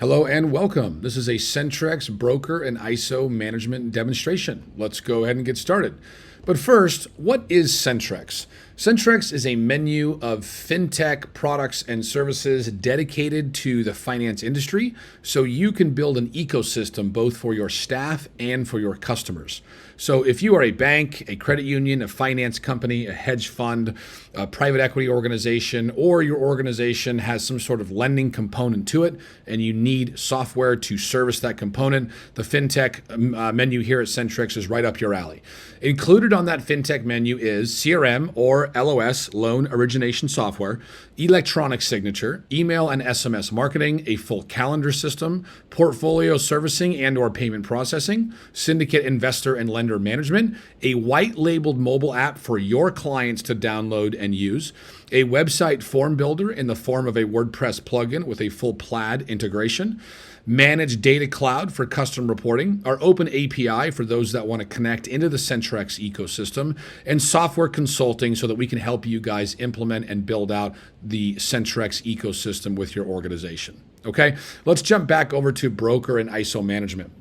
Hello and welcome. This is a Centrex broker and ISO management demonstration. Let's go ahead and get started. But first, what is Centrex? Centrex is a menu of fintech products and services dedicated to the finance industry, so you can build an ecosystem both for your staff and for your customers. So if you are a bank, a credit union, a finance company, a hedge fund, a private equity organization, or your organization has some sort of lending component to it, and you need software to service that component, the fintech menu here at Centrex is right up your alley. Included on that fintech menu is CRM or LOS, loan origination software, electronic signature, email and SMS marketing, a full calendar system, portfolio servicing and or payment processing, syndicate investor and lender management, a white labeled mobile app for your clients to download and use, a website form builder in the form of a WordPress plugin with a full Plaid integration, managed data cloud for custom reporting, our open API for those that want to connect into the Centrex ecosystem, and software consulting so that we can help you guys implement and build out the Centrex ecosystem with your organization. Okay, let's jump back over to broker and ISO management.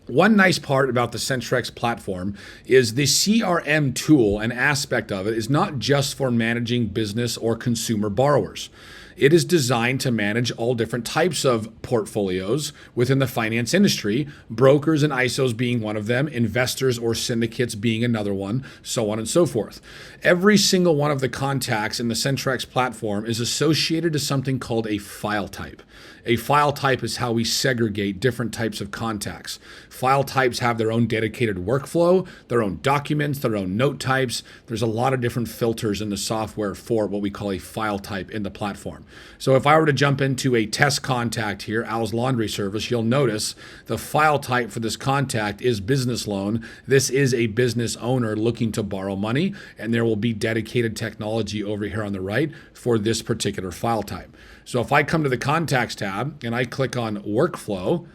One nice part about the Centrex platform is the CRM tool and aspect of it is not just for managing business or consumer borrowers. It is designed to manage all different types of portfolios within the finance industry, brokers and ISOs being one of them, investors or syndicates being another one, so on and so forth. Every single one of the contacts in the Centrex platform is associated to something called a file type. A file type is how we segregate different types of contacts. File types have their own dedicated workflow, their own documents, their own note types. There's a lot of different filters in the software for what we call a file type in the platform. So if I were to jump into a test contact here, Al's Laundry Service, you'll notice the file type for this contact is business loan. This is a business owner looking to borrow money, and there will be dedicated technology over here on the right for this particular file type. So if I come to the contacts tab and I click on workflow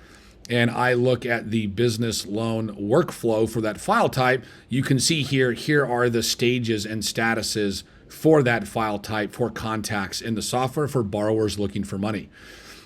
and I look at the business loan workflow for that file type, you can see here are the stages and statuses for that file type for contacts in the software for borrowers looking for money.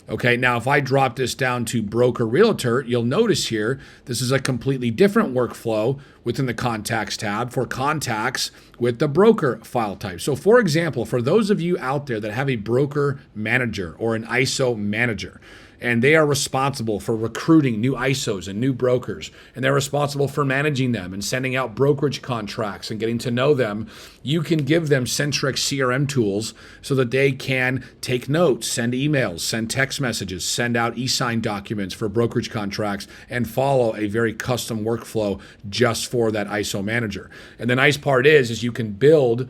Okay, now if I drop this down to broker realtor, you'll notice here, this is a completely different workflow within the contacts tab for contacts with the broker file type. So for example, for those of you out there that have a broker manager or an ISO manager, and they are responsible for recruiting new ISOs and new brokers, and they're responsible for managing them and sending out brokerage contracts and getting to know them, you can give them Centrex CRM tools so that they can take notes, send emails, send text messages, send out e-sign documents for brokerage contracts, and follow a very custom workflow just for that ISO manager. And the nice part is you can build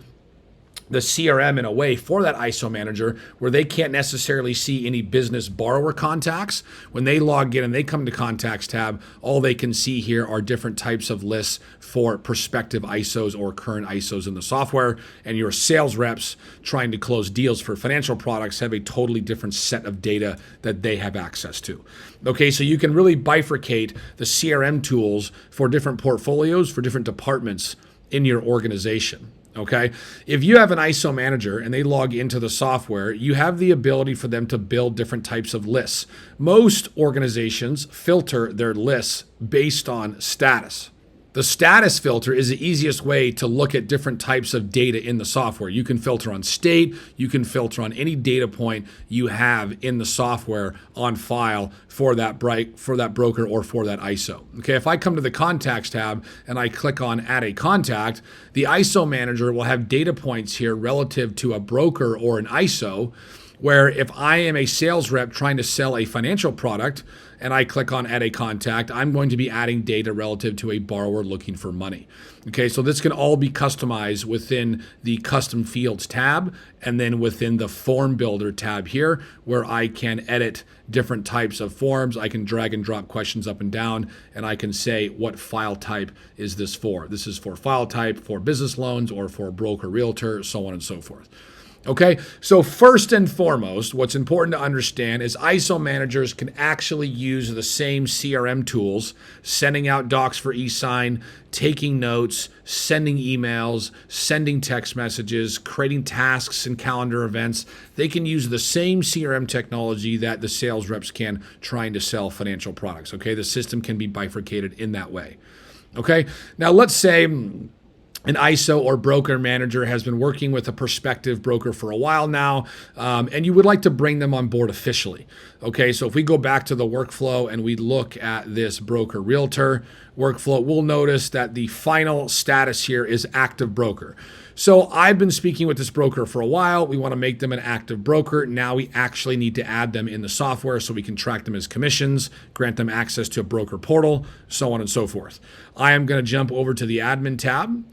the CRM in a way for that ISO manager where they can't necessarily see any business borrower contacts. When they log in and they come to contacts tab, all they can see here are different types of lists for prospective ISOs or current ISOs in the software. And your sales reps trying to close deals for financial products have a totally different set of data that they have access to. Okay, so you can really bifurcate the CRM tools for different portfolios, for different departments in your organization. Okay, if you have an ISO manager and they log into the software, you have the ability for them to build different types of lists. Most organizations filter their lists based on status. The status filter is the easiest way to look at different types of data in the software. You can filter on state, you can filter on any data point you have in the software on file for that broker or for that ISO. Okay, if I come to the contacts tab and I click on add a contact, the ISO manager will have data points here relative to a broker or an ISO, where if I am a sales rep trying to sell a financial product and I click on add a contact, I'm going to be adding data relative to a borrower looking for money. Okay, so this can all be customized within the custom fields tab and then within the form builder tab here, where I can edit different types of forms. I can drag and drop questions up and down, and I can say what file type is this for. This is for file type for business loans or for broker realtor, so on and so forth. Okay, so first and foremost, what's important to understand is ISO managers can actually use the same CRM tools, sending out docs for e-sign, taking notes, sending emails, sending text messages, creating tasks and calendar events. They can use the same CRM technology that the sales reps can trying to sell financial products. Okay, the system can be bifurcated in that way. Okay, now let's say an ISO or broker manager has been working with a prospective broker for a while now, and you would like to bring them on board officially. Okay, so if we go back to the workflow and we look at this broker realtor workflow, we'll notice that the final status here is active broker. So I've been speaking with this broker for a while. We want to make them an active broker. Now we actually need to add them in the software so we can track them as commissions, grant them access to a broker portal, so on and so forth. I am going to jump over to the admin tab.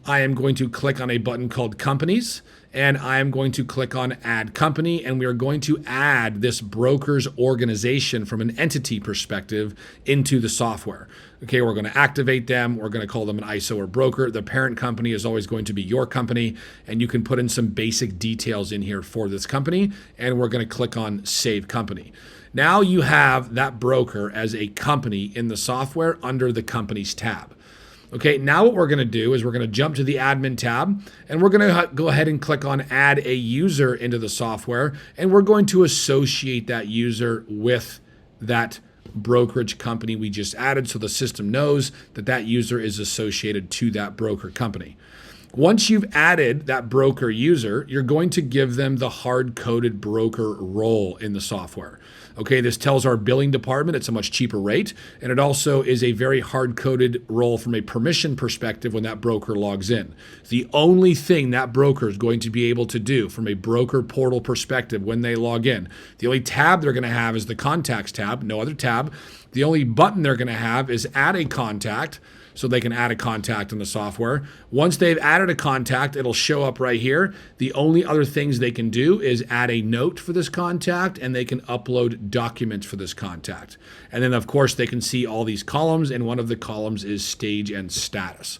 I am going to click on a button called Companies, and I am going to click on Add Company, and we are going to add this broker's organization from an entity perspective into the software. Okay, we're going to activate them. We're going to call them an ISO or broker. The parent company is always going to be your company, and you can put in some basic details in here for this company, and we're going to click on Save Company. Now you have that broker as a company in the software under the Companies tab. Okay, now what we're going to do is we're going to jump to the admin tab, and we're going to go ahead and click on add a user into the software, and we're going to associate that user with that brokerage company we just added so the system knows that that user is associated to that broker company. Once you've added that broker user, you're going to give them the hard-coded broker role in the software. Okay, this tells our billing department it's a much cheaper rate, and it also is a very hard-coded role from a permission perspective when that broker logs in. The only thing that broker is going to be able to do from a broker portal perspective when they log in, the only tab they're going to have is the contacts tab, no other tab. The only button they're going to have is add a contact, so they can add a contact in the software. Once they've added a contact, it'll show up right here. The only other things they can do is add a note for this contact, and they can upload documents for this contact. And then, of course, they can see all these columns, and one of the columns is stage and status.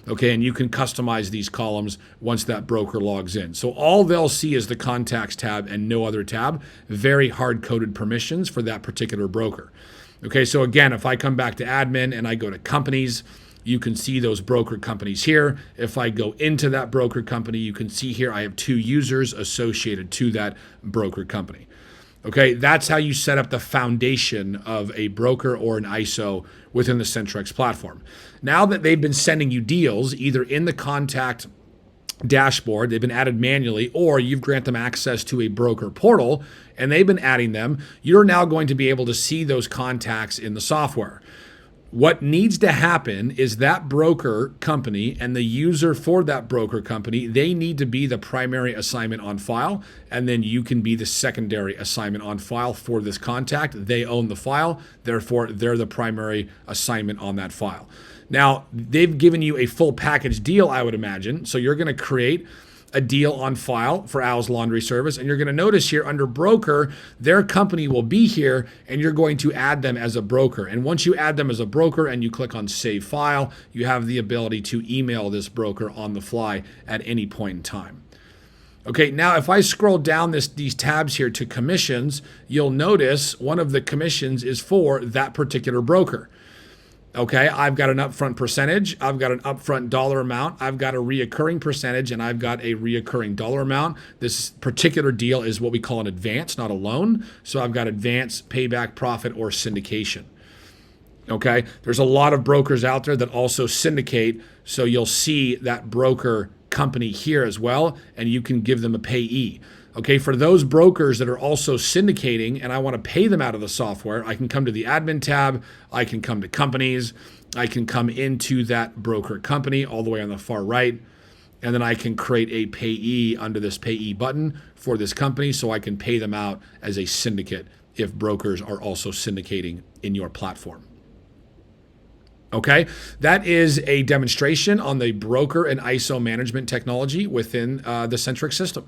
Okay, and you can customize these columns once that broker logs in. So all they'll see is the contacts tab and no other tab. Very hard-coded permissions for that particular broker. Okay, so again, if I come back to admin and I go to companies, you can see those broker companies here. If I go into that broker company, you can see here I have 2 users associated to that broker company. Okay, that's how you set up the foundation of a broker or an ISO within the Centrex platform. Now that they've been sending you deals, either in the contact dashboard, they've been added manually, or you've granted them access to a broker portal and they've been adding them, you're now going to be able to see those contacts in the software. What needs to happen is that broker company and the user for that broker company, they need to be the primary assignment on file, and then you can be the secondary assignment on file for this contact. They own the file, therefore they're the primary assignment on that file. Now, they've given you a full package deal, I would imagine, so you're going to create a deal on file for Al's Laundry Service, and you're going to notice here under broker, their company will be here, and you're going to add them as a broker. And once you add them as a broker and you click on Save File, you have the ability to email this broker on the fly at any point in time. Okay, now if I scroll down these tabs here to commissions, you'll notice one of the commissions is for that particular broker. Okay, I've got an upfront percentage, I've got an upfront dollar amount, I've got a reoccurring percentage, and I've got a reoccurring dollar amount. This particular deal is what we call an advance, not a loan. So I've got advance, payback, profit, or syndication. Okay, there's a lot of brokers out there that also syndicate, so you'll see that broker company here as well, and you can give them a payee. Okay, for those brokers that are also syndicating and I want to pay them out of the software, I can come to the admin tab, I can come to companies, I can come into that broker company all the way on the far right, and then I can create a payee under this payee button for this company so I can pay them out as a syndicate if brokers are also syndicating in your platform. Okay, that is a demonstration on the broker and ISO management technology within the Centrex system.